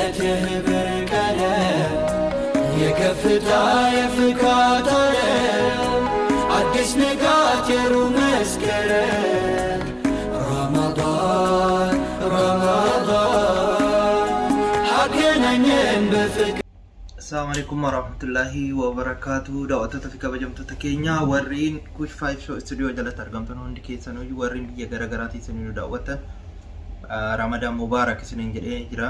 ምሕረትህ በቀለ የከፍታ የፍካት ዓለም አዲስ ንጋት የሩብ መስከረም ረመዳን አገናኘን በፍቅር السلام عليكم ورحمة الله وبركاته. دعوة تفكا بجمت تكينيا ورين كوش 5 شو استوديو جلت أرقمتنو عندي كيسانو ورين بيجا غرغراتي سنينو دعوة رمضان مبارك سنين جدي جرا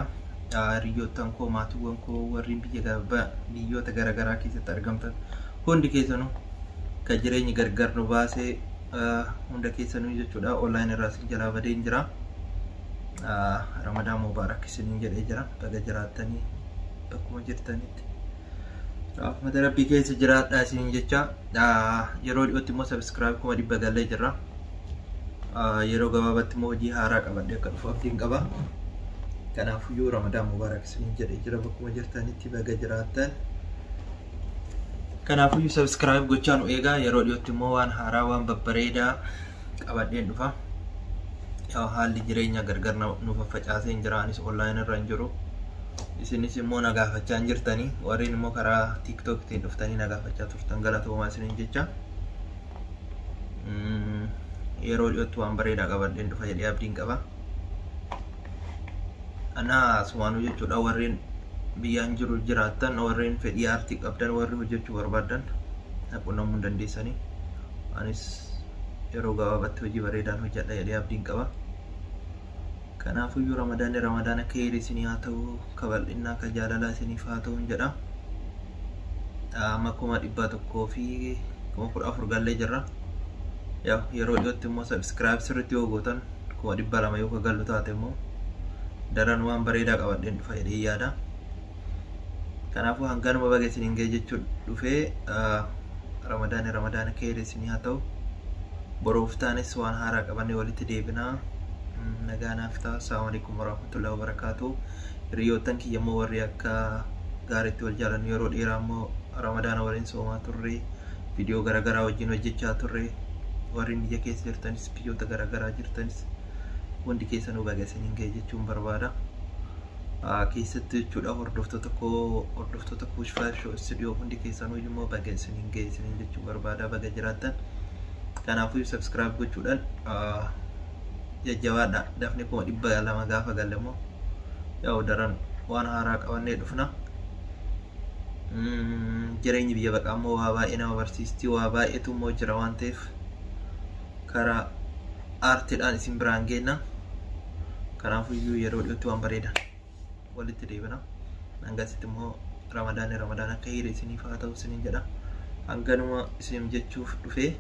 ريو تانكو ماتوانكو ورين بيجا غربا بيو تغرغراكي ستارقمتن عندي كيسانو كجريني غرغر نباسي عندي كيسانو جدا أونلاين راسل جلا بدين جرا رمضان مبارك سنين جدي جرا بغا جراتني بكم جرتانيت مدى ربي كيس جرات آسين جيشا يرو ديوتي مو سبسكرايب كما دي بغالي جرا يرو غبابت مو جي هاراك أبا ديوكا فاقتين قبا كان فيو رمضان مبارك سنين جرا بكم جرتانيت بغا جراتان كان فيو سبسكرايب gochanu ega يرو ديوتي مو وان هاراوان ببريدا أبا دين دفا يو حال دي جرينيا غرغر نوفا فجاسين جرا انيس أونلاين رانجرو isinis immoo nagaafachaa jirtanii warreen immoo karaa TikTok tiin dhuftanii nagaafachaa turtan galatoomaa isiniin jecha yeroo dhiyootti waan bareedaa qabadheen dhufa jedhee abdiin qaba ana sumaanuu jechuudha warreen biyyaan jiru jiraattan warreen fedhii aartii qabdan warri hojjechuu barbaadan quunnamuu dandeessanii anis yeroo gabaabatti hojii bareedaan hojjedha jedhee abdiin qaba kanaafuu Ramadaan kayri sini atau kabal'inna ka jaalala isiniif haa ta'u jedha amma kuma dhibba tokkoo fi kuma 14 gallee jirra yeroo dhiyootti immoo subscribe sirriitti yoo gootan kuma 200 yoo gallu taate immoo daran waan bareedaa qabadheen dhufa jedhee yaada kanaafuu hanganuma baga isiniin ga'e jechuun dhufee Ramadaan kayri sini haa ta'u borooftaanis waan haaraa qabannee walitti deebinaa نجانا فتا. السلام عليكم ورحمة الله وبركاته. ريوتن كي يمو ورياك غارت والجالن يرود إيرامو رمضان ورين سوما توري فيديو غرا غرا وجين وجيتشا توري ورين ديا كيس جرتنس فيديو تغرا غرا جرتنس وندي كيسانو باغاسين انجي جيتشوم بربادا كيست جودا هردفتو تكو شفاف شو استوديو وندي كيسانو يمو باغاسين انجي سنين جيتشوم بربادا باغا جراتن كان افو سبسكرايب gochuudhaan jajjabaadha dafne kuma 200 gaafa galemo yaw daran waan haaraa qabannee dhufna jireenyi biyya baqaammoo waa baay'ee nama barsiistii waa baay'eetu immoo jira waan ta'eef karaa aartiidhaan isin biraan geenna kanaafuu yeroo dhiyootti waan bareedan walitti deebina hangasitti immoo Ramadaan akka hiire isiniif haa ta'u isiniin jedha hanganuma isin jechuuf dhufee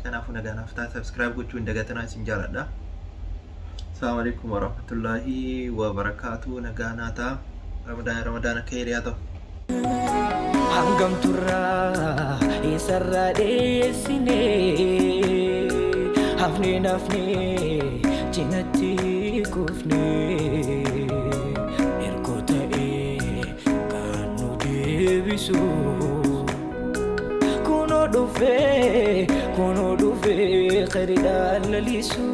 kanaafuu nagaanaaf taa subscribe gochuu hin dagatinaa isin jaaladha. السلام عليكم ورحمة الله وبركاته. نجانا رمضان خير يا تو. هنگم ترى يسر ديسني هفني نفني جنتي كفني إركوتا كانوا ديبسو كونو دوفي خير دال ليسو